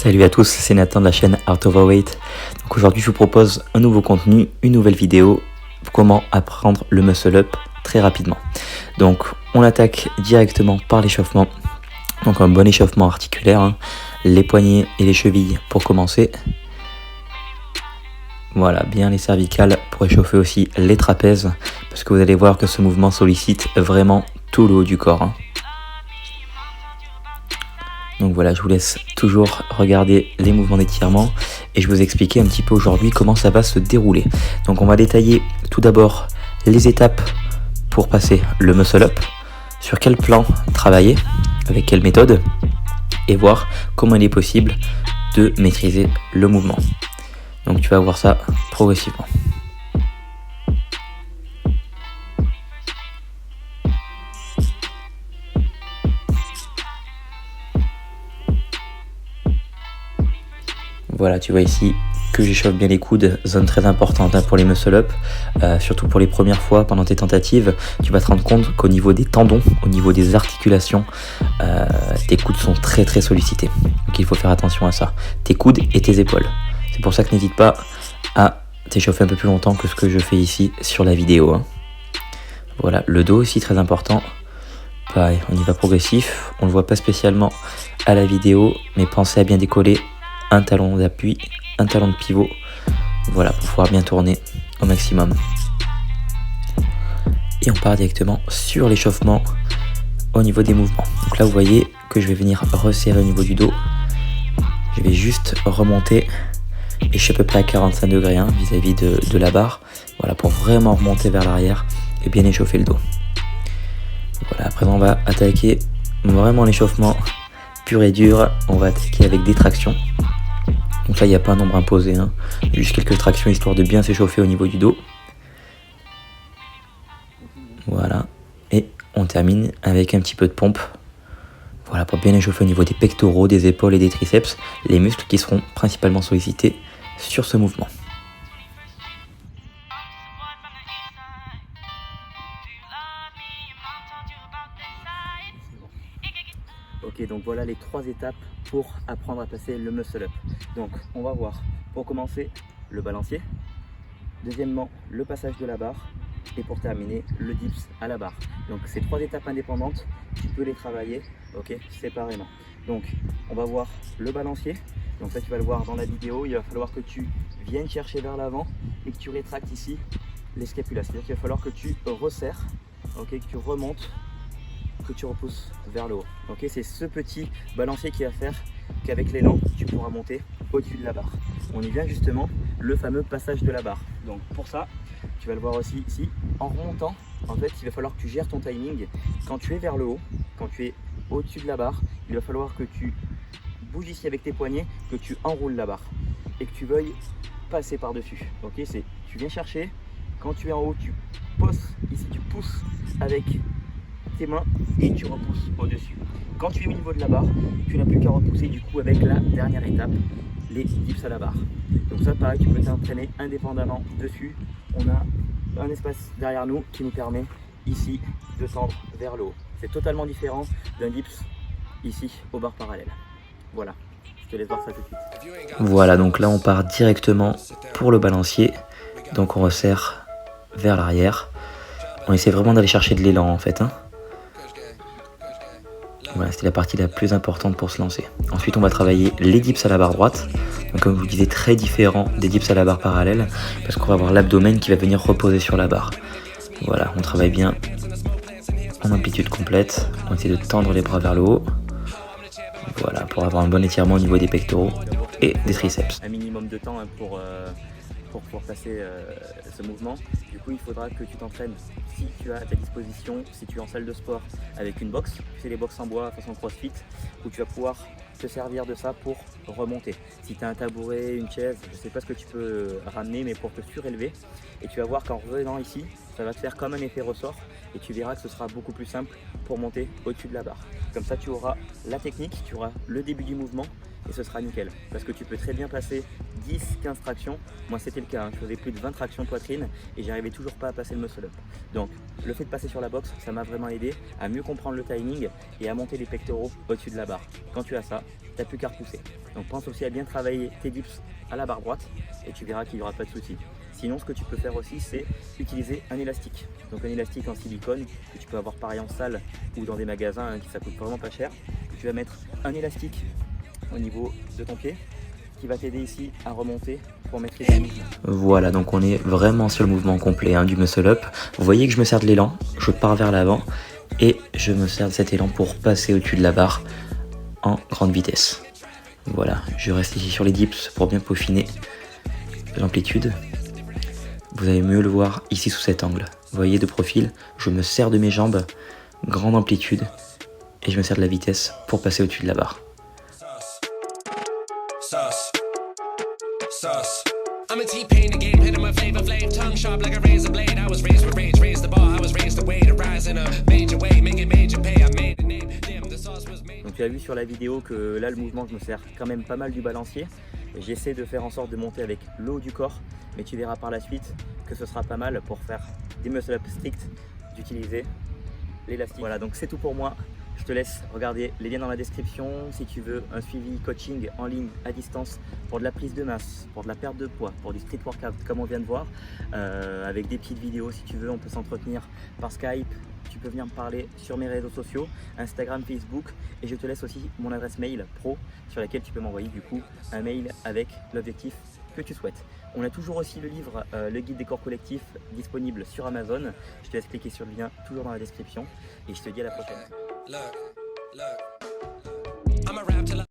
Salut à tous, c'est Nathan de la chaîne Art Overweight. Donc aujourd'hui je vous propose un nouveau contenu, une nouvelle vidéo, comment apprendre le muscle up très rapidement. Donc on attaque directement par l'échauffement. Donc un bon échauffement articulaire, hein. Les poignets et les chevilles pour commencer. Voilà, bien les cervicales pour échauffer aussi les trapèzes, parce que vous allez voir que ce mouvement sollicite vraiment tout le haut du corps, hein. Donc voilà, je vous laisse toujours regarder les mouvements d'étirement et je vais vous expliquer un petit peu aujourd'hui comment ça va se dérouler. Donc on va détailler tout d'abord les étapes pour passer le muscle up, sur quel plan travailler, avec quelle méthode, et voir comment il est possible de maîtriser le mouvement. Donc tu vas voir ça progressivement. Voilà, tu vois ici que j'échauffe bien les coudes, zone très importante pour les muscle up, surtout pour les premières fois pendant tes tentatives. Tu vas te rendre compte qu'au niveau des tendons, au niveau des articulations, tes coudes sont très sollicités. Donc il faut faire attention à ça, tes coudes et tes épaules. C'est pour ça que n'hésite pas à t'échauffer un peu plus longtemps que ce que je fais ici sur la vidéo, hein. Voilà, le dos aussi très important. Pareil, on y va progressif, on le voit pas spécialement à la vidéo, mais pensez à bien décoller un talon d'appui, un talon de pivot, voilà, pour pouvoir bien tourner au maximum. Et on part directement sur l'échauffement au niveau des mouvements. Donc là vous voyez que je vais venir resserrer au niveau du dos, je vais juste remonter et je suis à peu près à 45 degrés vis-à-vis de la barre, voilà, pour vraiment remonter vers l'arrière et bien échauffer le dos. Voilà, après on va attaquer vraiment l'échauffement pur et dur, on va attaquer avec des tractions. Donc là il n'y a pas un nombre imposé, hein. Juste quelques tractions histoire de bien s'échauffer au niveau du dos. Voilà, et on termine avec un petit peu de pompe. Voilà, pour bien échauffer au niveau des pectoraux, des épaules et des triceps, les muscles qui seront principalement sollicités sur ce mouvement. Ok, donc voilà les 3 étapes pour apprendre à passer le muscle up. Donc on va voir, pour commencer, le balancier. Deuxièmement, le passage de la barre. Et pour terminer, le dips à la barre. Donc ces 3 étapes indépendantes, tu peux les travailler, ok, séparément. Donc on va voir le balancier. Donc ça tu vas le voir dans la vidéo, il va falloir que tu viennes chercher vers l'avant et que tu rétractes ici les scapulas. C'est-à-dire qu'il va falloir que tu resserres, ok, que tu remontes, que tu repousses vers le haut. Ok, c'est ce petit balancier qui va faire qu'avec l'élan, tu pourras monter au-dessus de la barre. On y vient justement, le fameux passage de la barre. Donc pour ça, tu vas le voir aussi ici, en remontant, en fait, il va falloir que tu gères ton timing. Quand tu es vers le haut, quand tu es au-dessus de la barre, il va falloir que tu bouges ici avec tes poignets, que tu enroules la barre et que tu veuilles passer par-dessus. Ok, c'est tu viens chercher, quand tu es en haut, tu poses, ici tu pousses avec tes mains et tu repousses au-dessus. Quand tu es au niveau de la barre, tu n'as plus qu'à repousser du coup avec la dernière étape, les dips à la barre. Donc ça pareil, tu peux t'entraîner indépendamment dessus. On a un espace derrière nous qui nous permet ici de tendre vers le haut. C'est totalement différent d'un dips ici aux barres parallèles. Voilà, je te laisse voir ça tout de suite. Voilà, donc là on part directement pour le balancier. Donc on resserre vers l'arrière. On essaie vraiment d'aller chercher de l'élan en fait, hein. Voilà, c'était la partie la plus importante pour se lancer. Ensuite, on va travailler les dips à la barre droite. Donc, comme je vous disais, très différent des dips à la barre parallèle, parce qu'on va avoir l'abdomen qui va venir reposer sur la barre. Voilà, on travaille bien en amplitude complète. On essaie de tendre les bras vers le haut. Voilà, pour avoir un bon étirement au niveau des pectoraux et des triceps. Un minimum de temps pour pouvoir passer ce mouvement. Du coup, il faudra que tu t'entraînes si tu as à ta disposition, si tu es en salle de sport avec une box, tu fais les box en bois façon crossfit, où tu vas pouvoir te servir de ça pour remonter. Si tu as un tabouret, une chaise, je ne sais pas ce que tu peux ramener, mais pour te surélever, et tu vas voir qu'en revenant ici, ça va te faire comme un effet ressort, et tu verras que ce sera beaucoup plus simple pour monter au-dessus de la barre. Comme ça, tu auras la technique, tu auras le début du mouvement, et ce sera nickel. Parce que tu peux très bien passer 10-15 tractions. Moi c'était le cas, hein. Je faisais plus de 20 tractions poitrine et j'arrivais toujours pas à passer le muscle up. Donc le fait de passer sur la boxe, ça m'a vraiment aidé à mieux comprendre le timing et à monter les pectoraux au-dessus de la barre. Quand tu as ça, t'as plus qu'à repousser. Donc pense aussi à bien travailler tes dips à la barre droite et tu verras qu'il n'y aura pas de souci. Sinon, ce que tu peux faire aussi, c'est utiliser un élastique. Donc un élastique en silicone que tu peux avoir pareil en salle ou dans des magasins hein, qui ça coûte vraiment pas cher. Tu vas mettre un élastique au niveau de ton pied qui va t'aider ici à remonter pour maîtriser le mouvement. Voilà, donc on est vraiment sur le mouvement complet hein, du muscle up. Vous voyez que je me sers de l'élan, je pars vers l'avant et je me sers de cet élan pour passer au-dessus de la barre en grande vitesse. Voilà, je reste ici sur les dips pour bien peaufiner l'amplitude. Vous allez mieux le voir ici sous cet angle. Vous voyez de profil, je me sers de mes jambes, grande amplitude, et je me sers de la vitesse pour passer au-dessus de la barre. Donc tu as vu sur la vidéo que là le mouvement je me sers quand même pas mal du balancier. J'essaie de faire en sorte de monter avec le haut du corps, mais tu verras par la suite que ce sera pas mal pour faire des muscle up stricts d'utiliser l'élastique. Voilà, donc c'est tout pour moi. Je te laisse regarder les liens dans la description si tu veux un suivi coaching en ligne à distance pour de la prise de masse, pour de la perte de poids, pour du street workout comme on vient de voir, avec des petites vidéos si tu veux. On peut s'entretenir par Skype. Tu peux venir me parler sur mes réseaux sociaux, Instagram, Facebook, et je te laisse aussi mon adresse mail pro sur laquelle tu peux m'envoyer du coup un mail avec l'objectif que tu souhaites. On a toujours aussi le livre Le guide des corps collectifs disponible sur Amazon. Je te laisse cliquer sur le lien toujours dans la description et je te dis à la prochaine. Look.